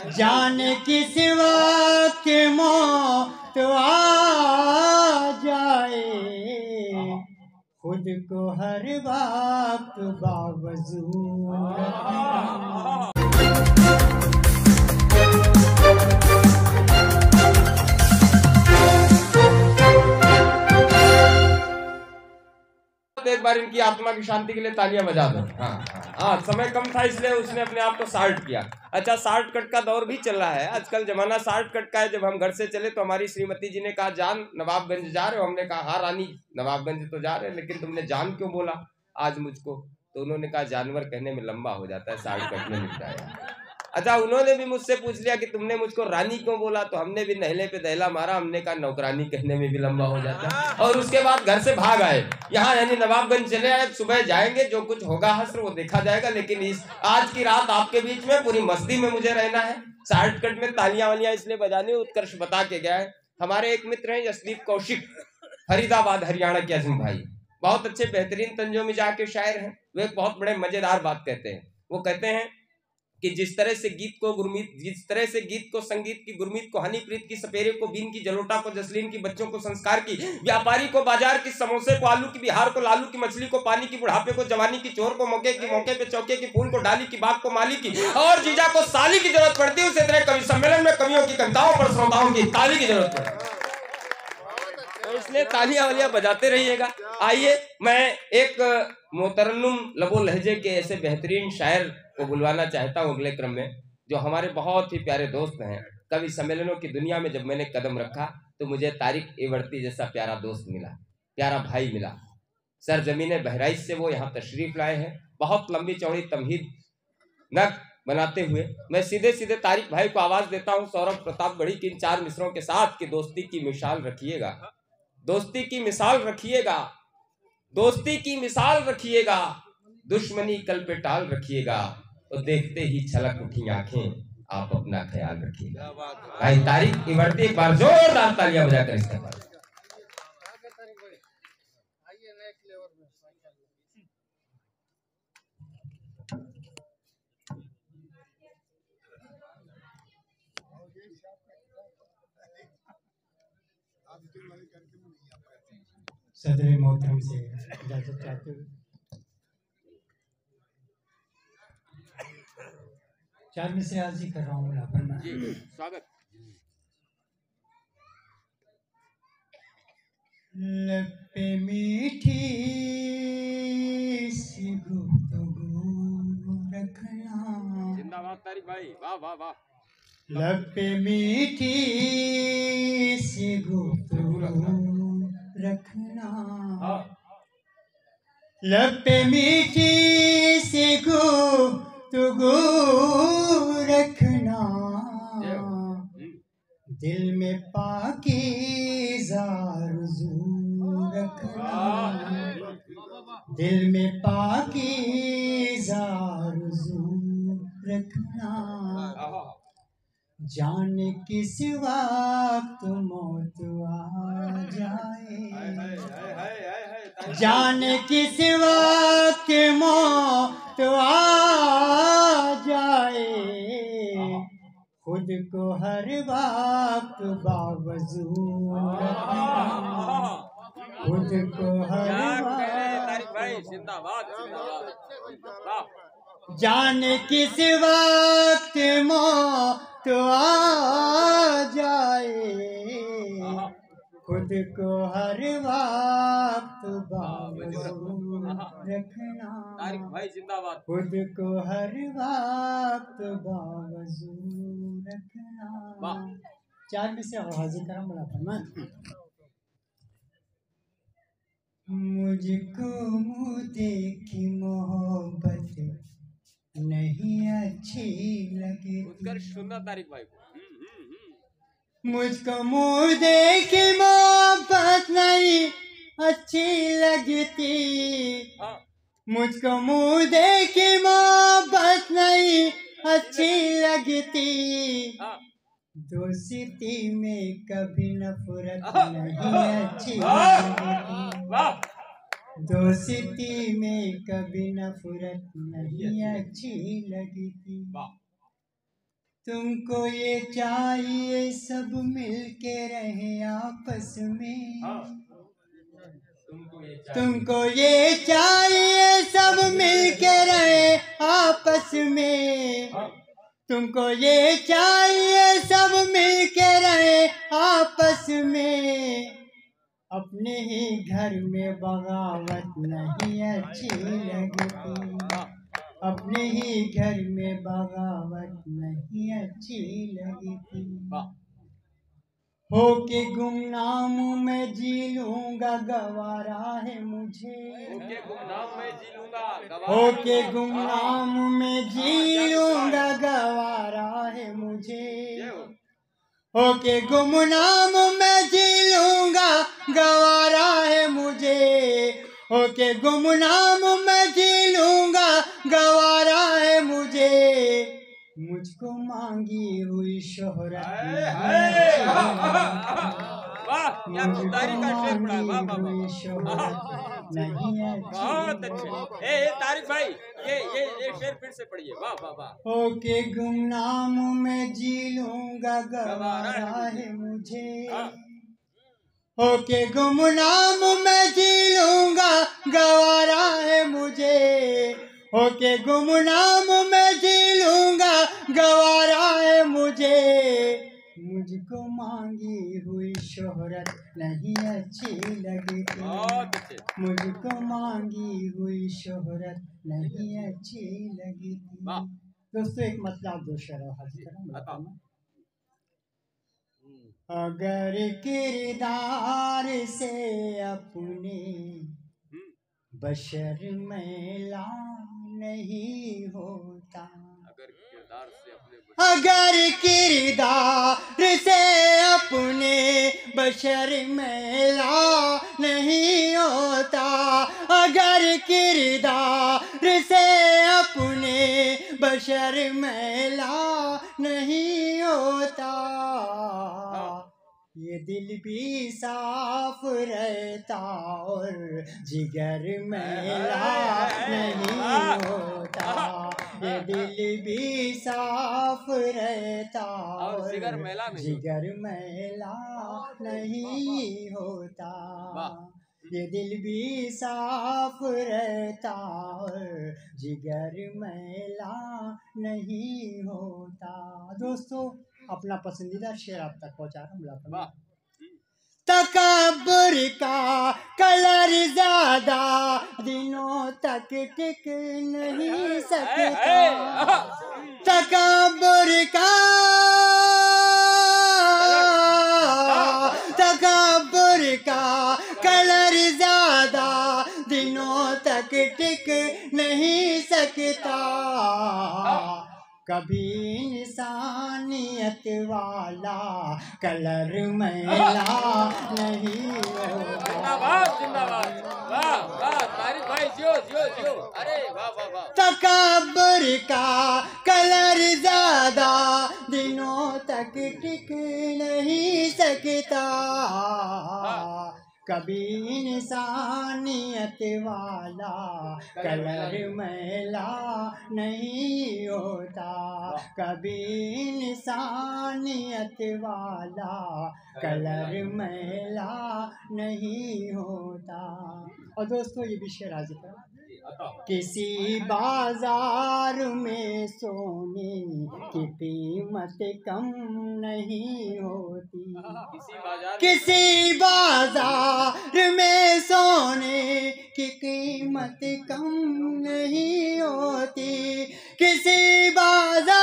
जाने किस वक्त मौत आ जाए, खुद को हर वक्त बावजूद रखना। एक बार इनकी आत्मा की शांति के लिए तालियां बजा दो। हाँ, समय कम था इसलिए उसने अपने आप को शॉर्ट किया। अच्छा, शॉर्टकट का दौर भी चल रहा है आजकल, जमाना शॉर्टकट का है। जब हम घर से चले तो हमारी श्रीमती जी ने कहा, जान नवाबगंज जा रहे हो? हमने कहा हाँ रानी, नवाबगंज तो जा रहे हैं, लेकिन तुमने जान क्यों बोला आज मुझको? तो उन्होंने कहा, जानवर कहने में लंबा हो जाता है, शॉर्टकट में मिल जाएगा। अच्छा, उन्होंने भी मुझसे पूछ लिया कि तुमने मुझको रानी क्यों बोला? तो हमने भी नहले पे दहला मारा, हमने कहा नौकरानी कहने में भी लंबा हो जाता है। और उसके बाद घर से भाग आए, यहाँ यानी नवाबगंज चले आए। सुबह जाएंगे, जो कुछ होगा हस्र वो देखा जाएगा, लेकिन इस आज की रात आपके बीच में पूरी मस्ती में मुझे रहना है। शॉर्टकट में तालियां वालियां इसलिए बजानी, उत्कर्ष बता के गया है। हमारे एक मित्र हैं जसदीप कौशिक, फरीदाबाद हरियाणा के अजीम भाई, बहुत अच्छे बेहतरीन तंजो मिजाज के शायर हैं। वो एक बहुत बड़े मजेदार बात कहते हैं। वो कहते हैं कि जिस तरह से गीत को संगीत की गुरमीत को हनीप्रीत की सपेरे को बीन की जलोटा को जसलीन की बच्चों को संस्कार की व्यापारी को बाजार की समोसे को आलू की बिहार को लालू की मछली को पानी की बुढ़ापे को जवानी की चोर को मौके पे चौके की फूल को डाली की बात को माली की और जीजा को साली की जरूरत पड़ती है। उसी तरह कवि सम्मेलन में कवियों की कविताओं पर श्रोताओं की ताली की जरूरत पड़ती है, तो इसलिए तालियां वालियां बजाते रहिएगा। आइए, मैं एक मोतरन्नुम लबो लहजे के ऐसे बेहतरीन शायर को बुलवाना चाहता हूँ अगले क्रम में, जो हमारे बहुत ही प्यारे दोस्त हैं। कवि सम्मेलनों की दुनिया में जब मैंने कदम रखा तो मुझे तारिक एवर्ती जैसा प्यारा दोस्त मिला, प्यारा भाई मिला। सरजमीन बहराइच से वो यहाँ तशरीफ लाए हैं, बहुत लंबी चौड़ी तमहीद न बनाते हुए मैं सीधे सीधे तारिक भाई को आवाज देता हूँ। सौरभ प्रतापगढ़ी की इन 4 मिसरों के साथ कि दोस्ती की मिसाल रखिएगा, दोस्ती की मिसाल रखिएगा, दोस्ती की मिसाल रखिएगा, दुश्मनी कल पे टाल रखिएगा, तो देखते ही छलक उठी आंखें, आप अपना ख्याल रखिएगा। भाई तारिक एवर्ती, एक बार जोरदार तालियां बजाकर इसके बाद। सदर मोहतरम से इजाजत चाहते हुए 4 मिसरे हाजिर कर रहा हूँ। स्वागत। लब पे मीठी सी गुफ्तगू रखना, जिंदाबाद तारिक भाई, वाह वाह वाह। लब पे मीठी सी गुफ्तगू रखना, लब पे मीठी सी गुफ्तगू रखना, दिल में पाकीज़ा आरज़ू रखना, दिल में पाकीज़ा आरज़ू रखना, जाने किस वक्त मौत आ जाए, जाने किस वक्त मौत आ जाए, खुद को हर वक्त बावजूद रखना, खुद को हर वक्त, जाने किस वक्त मौत आ जाए, खुद को हर वक्त बावजूद रखना, खुद को हर वक्त बावजूद रखना। 4 में से हाजिर करा बड़ा फरमा। मुझको मुँह देखी मोहब्बत नहीं अच्छी लगी, सुनना तारिक भाई को। मुझको मुँह देखी मोहब्बत नहीं अच्छी लगती, मुझको मुँह देखी मोहब्बत नहीं अच्छी लगती, दोस्ती में कभी नफरत नहीं अच्छी लगती, दोस्ती में कभी नफरत नहीं अच्छी लगती, तुमको ये चाहिए सब मिलके रहे आपस में, तुमको ये चाहिए सब मिलके रहे आपस में, तुमको ये चाहिए सब मिलके रहे आपस में, अपने ही घर में बगावत नहीं अच्छी लगती, अपने ही घर में बगावत नहीं अच्छी लगती। होके गुमनाम में जी लूंगा गवारा है मुझे, होके गुमनाम में जी लूंगा गवारा है मुझे, होके गुमनाम में जी लूंगा गवारा है मुझे, होके गुमनाम में जी लूंगा गवारा है मुझे, मुझको मांगी हुई शोहरत तारिक भाई ये शेर फिर से पढ़िए। वाह वाह वाह। ओके गुमनाम में जी लूंगा गवारा है मुझे, ओके गुमनाम में जी लूंगा गवारा है मुझे, ओके गुमनाम में जी लूंगा गवारा है मुझे, मुझको मांगी हुई शोहरत नहीं अच्छी लगती, मुझको मांगी हुई शोहरत नहीं अच्छी लगती। दोस्तों एक मतलब दो शेर हाजिर करूं। अगर किरदार से अपने बशर मैला नहीं होता, अगर किरदार से अपने बशर मैला नहीं होता, अगर किरदार से अपने बशर मैला नहीं होता, ये दिल भी साफ रहता और जिगर मैला नहीं होता, ये दिल भी साफ रहता और जिगर मैला नहीं होता, ये दिल भी साफ रहता और जिगर मैला नहीं होता। दोस्तों अपना पसंदीदा शेर आप तक पहुंचा रहा हूँ। तकब्बुर का कलर ज्यादा दिनों तक टिक नहीं सकता, तकब्बुर का कलर ज्यादा दिनों तक टिक नहीं सकता, कभी इंसानियत वाला कलर मैला नहीं होता। तकब्बुर का कलर ज्यादा दिनों तक टिक नहीं सकता, कभी इंसानियत वाला कलर मैला नहीं होता, कभी इंसानियत वाला कलर मैला नहीं होता। और दोस्तों ये भी शेर हाजिर करो। किसी बाजार में सोने की कीमत कम नहीं होती, किसी बाजार में सोने की कीमत कम नहीं होती, किसी बाजार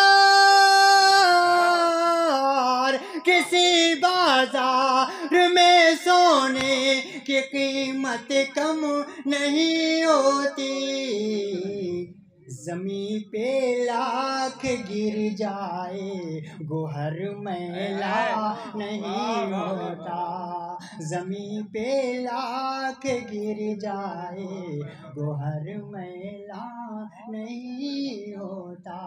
में सोने की कीमत कम नहीं होती, ज़मीं पे लाख गिर जाए गोहर मैला नहीं होता, ज़मीं पे लाख गिर जाए गोहर मैला नहीं होता।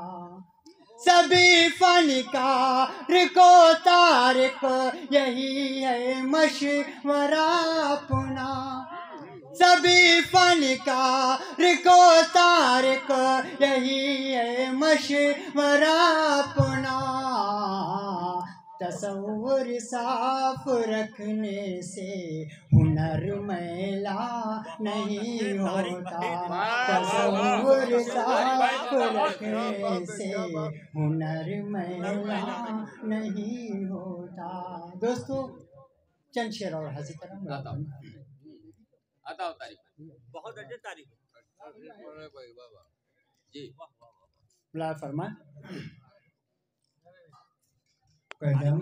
सभी फनकार को तारिक यही है मशवरा अपना, सभी फनकार को तारिक यही है मशवरा अपना। तसव्वुर साफ रखने से हुनर मैला नहीं होता। तसव्वुर साफ रखने से हुनर मैला नहीं होता। दोस्तों चंद शेर और हाजिर करा आता तारीफ बहुत अच्छी तारीफ जी। बुला फरमा। कदम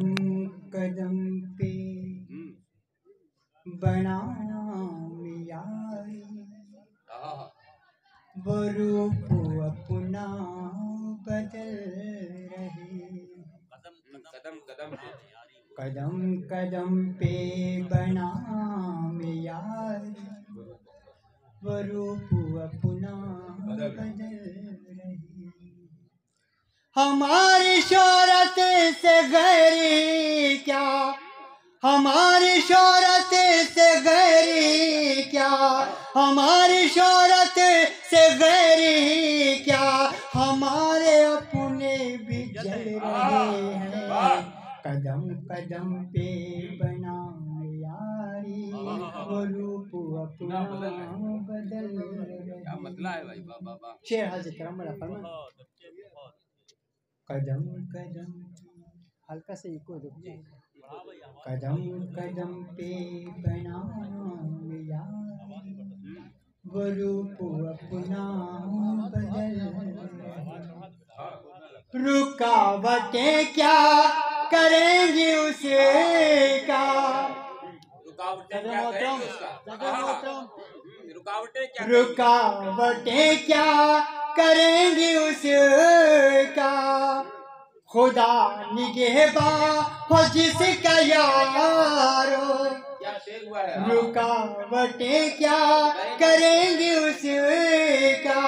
कदम पे बना यारी, वो रूप अपना बदल रही। कदम कदम कदम कदम पे बना यारी, वो रूप अपना बदल रही। हमारी शोहरत से गैरी क्या, हमारी शोहरत से गैरी क्या, हमारी शोहरत से गैरी क्या, हमारे अपने भी जल रहे हैं। कदम कदम पे बना यारी, वो रूप अपना बदल क्या मतलब है भाई? बाबा शेर हाजिर करम बड़ा फरमा। कदम कदम हल्का से इको रुक जाएगा। कदम कदम पे बना यारी, वो रूप अपना बदल। रुकावटें क्या करेंगी उसका, रुकावटें क्या करेंगी उसका। खुदा निगहबान हो जिसका यारो, रुकावटें क्या करेंगी उसका।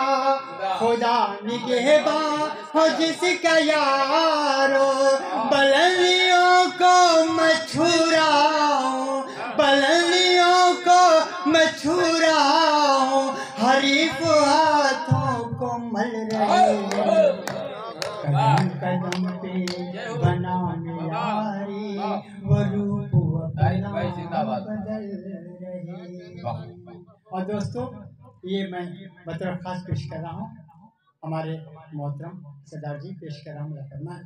खुदा निगहबान हो जिसका यारो। बुलंदियों को मैं छू रहा हूँ, बुलंदियों को मैं छू रहा हूँ, हरीफ हाथों को मल रहे हैं। कदम कदम पे बना यारी, वो रूप अपना बदल रही। और दोस्तों ये मैं मतलब खास पेश कर रहा हूँ, हमारे मोहतरम सरदार जी पेश कर रहा हूँ मुलाफरमा,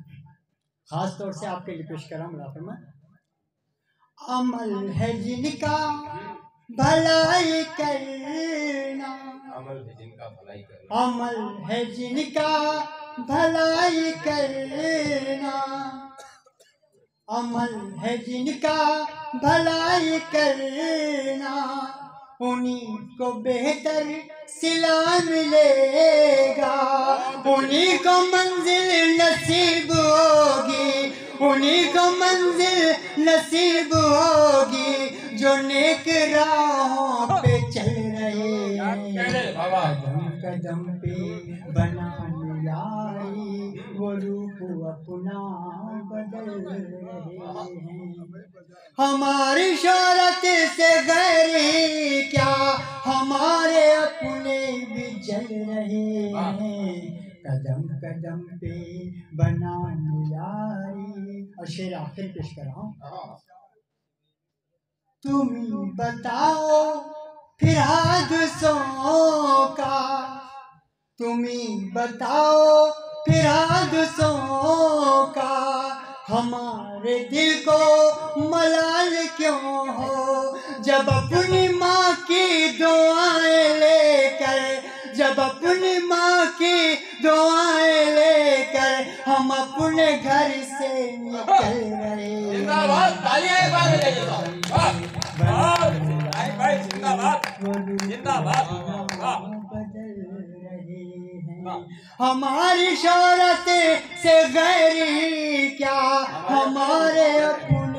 खास तौर से आपके लिए पेश कर रहा हूँ मुलाफरमा। अमल है जिनका भलाई करना, अमल है जिनका भलाई करना, अमल है जिनका भलाई करना, अमल है जिनका भलाई करना, उन्हीं को बेहतर सिला मिलेगा, उन्हीं को मंजिल नसीब होगी, उन्हीं को मंजिल नसीब होगी, जो नेक राहों पे चल रहे हैं। कदम कदम पे बना यारी, वो रूप अपना बदल रहे हैं। हमारी शोहरत से गैरी क्या, हमारे अपने भी जल रहे हैं। कदम कदम पे बना यारी। और शेर आखिर पेश कर रहा हूँ। तुम बताओ फिर हादसों का, तुम बताओ फिर हादसों का, हमारे दिल को मलाल क्यों हो। जब अपनी माँ की दुआएं लेकर, जब अपनी माँ की दुआएं लेकर हम अपने घर से निकल रहे हैं। बदल रहे हैं। हमारी शोहरत से गैरी क्या, हमारे अपने